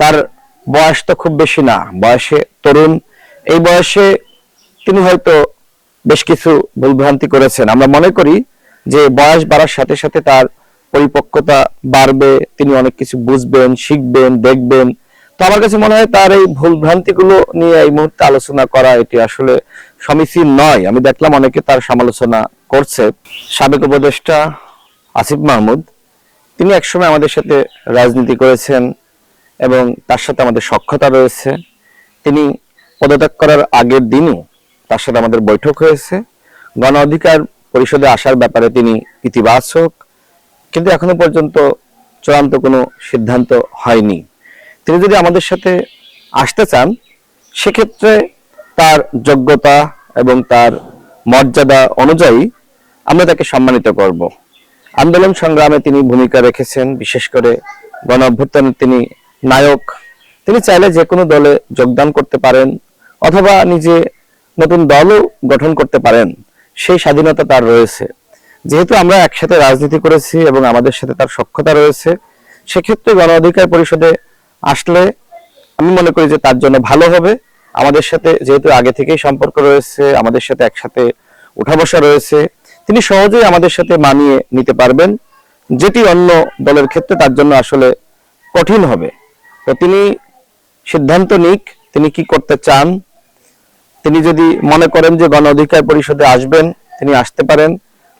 তার বয়স তো খুব বেশি না, বয়সে তরুণ। এই বয়সে তিনি হয়তো বেশ কিছু ভুলভ্রান্তি করেছেন। আমরা মনে করি যে বয়স বাড়ার সাথে সাথে তার পরিপক্কতা বাড়বে, তিনি অনেক কিছু বুঝবেন, শিখবেন, দেখবেন। তো আমার কাছে মনে হয় তার এই ভুলভ্রান্তিগুলো নিয়ে এই মুহূর্তে আলোচনা করা এটি আসলে সমীচীন নয়। আমি দেখলাম অনেকে তার সমালোচনা করছে। সাবেক উপদেষ্টা আসিফ মাহমুদ, তিনি একসময় আমাদের সাথে রাজনীতি করেছেন এবং তার সাথে আমাদের সখ্যতা রয়েছে। তিনি পদত্যাগ করার আগের দিনও তার সাথে আমাদের বৈঠক হয়েছে। গণ অধিকার পরিষদে আসার ব্যাপারে তিনি ইতিবাচক, কিন্তু এখনো পর্যন্ত চূড়ান্ত কোনো সিদ্ধান্ত হয়নি। তিনি যদি আমাদের সাথে আসতে চান, সেক্ষেত্রে তার যোগ্যতা এবং তার মর্যাদা অনুযায়ী আমরা তাকে সম্মানিত করব। আন্দোলন সংগ্রামে তিনি ভূমিকা রেখেছেন, বিশেষ করে গণ অভ্যুত্থানের তিনি নায়ক। তিনি চাইলে যে কোনো দলে যোগদান করতে পারেন অথবা নিজে নতুন দলও গঠন করতে পারেন, সেই স্বাধীনতা তার রয়েছে। যেহেতু আমরা একসাথে রাজনীতি করেছি এবং আমাদের সাথে তার সখ্যতা রয়েছে, সেক্ষেত্রে গণ অধিকার পরিষদে আসলে আমি মনে করি যে তার জন্য ভালো হবে। আমাদের সাথে যেহেতু আগে থেকেই সম্পর্ক রয়েছে, আমাদের সাথে একসাথে উঠা বসা রয়েছে, তিনি সহজেই আমাদের সাথে মানিয়ে নিতে পারবেন, যেটি অন্য দলের ক্ষেত্রে তার জন্য আসলে কঠিন হবে। তো তিনি সিদ্ধান্ত নিক তিনি কি করতে চান। তিনি যদি মনে করেন যে গণ অধিকার পরিষদে আসবেন, তিনি আসতে পারেন।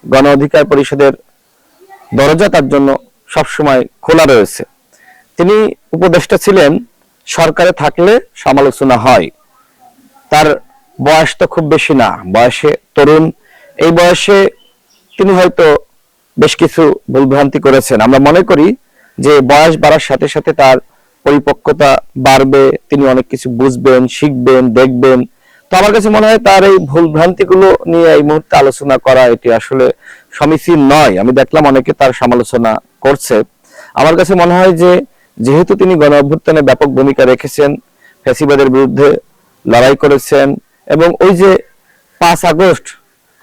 গণ অধিকার পরিষদের দরজা তার জন্য সবসময় খোলা রয়েছে। তিনি উপদেষ্টা ছিলেন, সরকারে থাকলে সমালোচনা হয়। তার বয়স তো খুব বেশি না, বয়সে তরুণ। এই বয়সে তিনি হয়তো বেশ কিছু ভুলভ্রান্তি করেছেন। আমরা মনে করি যে বয়স বাড়ার সাথে সাথে তার পরিপক্কতা বাড়বে, তিনি অনেক কিছু বুঝবেন, শিখবেন, দেখবেন। তো আমার কাছে মনে হয় তার এই ভুলভ্রান্তিগুলো নিয়ে এই মুহূর্তে আলোচনা করা এটি আসলে সমীচীন নয়। আমি দেখলাম অনেকে তার সমালোচনা করছে। আমার কাছে মনে হয় যে যেহেতু তিনি গণ অভ্যুত্থানে ব্যাপক ভূমিকা রেখেছেন, ফ্যাসিবাদের বিরুদ্ধে লড়াই করেছেন, এবং ওই যে 5 আগস্ট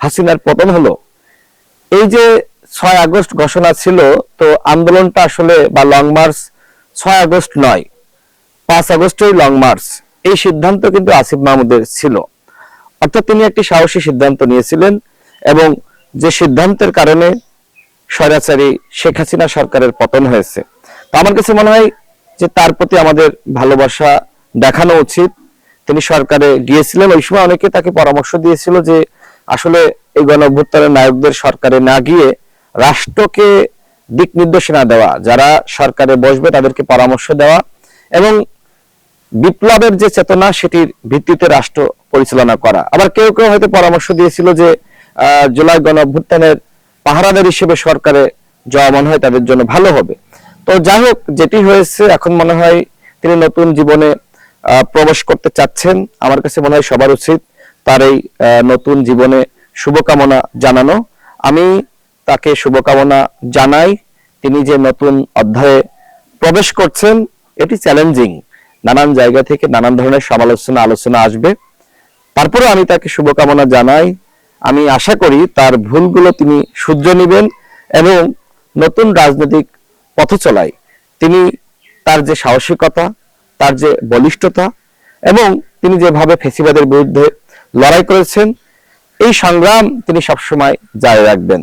হাসিনার পতন হলো, এই যে 6 আগস্ট ঘোষণা ছিল, তো আন্দোলনটা আসলে বা লং মার্চ 6 আগস্ট নয়, 5 আগস্টই লং মার্চ। এই সিদ্ধান্ত কিন্তু আসিফ মাহমুদের ছিল। অর্থাৎ তিনি একটি সাহসী সিদ্ধান্ত নিয়েছিলেন, এবং যে সিদ্ধান্তের কারণে স্বৈরাচারী শেখ হাসিনা সরকারের পতন হয়েছে। তো আমার কাছে মনে হয় যে তার প্রতি আমাদের ভালোবাসা দেখানো উচিত। তিনি সরকারে গিয়েছিলেন, ওই সময় অনেকে তাকে পরামর্শ দিয়েছিল যে আসলে এই গণ অভ্যুত্থানের নায়কদের সরকারে না গিয়ে রাষ্ট্রকে দিক নির্দেশনা দেওয়া, যারা সরকারে বসবে তাদেরকে পরামর্শ দেওয়া, এবং বিপ্লবের যে চেতনা সেটির ভিত্তিতে রাষ্ট্র পরিচালনা করা। আবার কেউ কেউ হয়তো পরামর্শ দিয়েছিল যে জুলাই গণ অভ্যুত্থানের পাহারাদার হিসেবে সরকারে যাওয়া মনে হয় তাদের জন্য ভালো হবে। তো যাই হোক, যেটি হয়েছে, এখন মনে হয় তিনি নতুন জীবনে প্রবেশ করতে চাচ্ছেন। আমার কাছে মনে হয় সবার উচিত তার এই নতুন জীবনে শুভকামনা জানানো। আমি তাকে শুভকামনা জানাই। তিনি যে নতুন অধ্যায়ে প্রবেশ করছেন, এটি চ্যালেঞ্জিং। নানান জায়গা থেকে নানান ধরনের সমালোচনা আলোচনা আসবে, তারপরে আমি তাকে শুভকামনা জানাই। আমি আশা করি তার ভুলগুলো তিনি শুধরে নেবেন এবং নতুন রাজনৈতিক পথ চলায় তিনি তার যে সাহসিকতা, তার যে বলিষ্ঠতা, এবং তিনি যেভাবে ফ্যাসিবাদের বিরুদ্ধে লড়াই করেছেন, এই সংগ্রাম তিনি সবসময় জারি রাখবেন।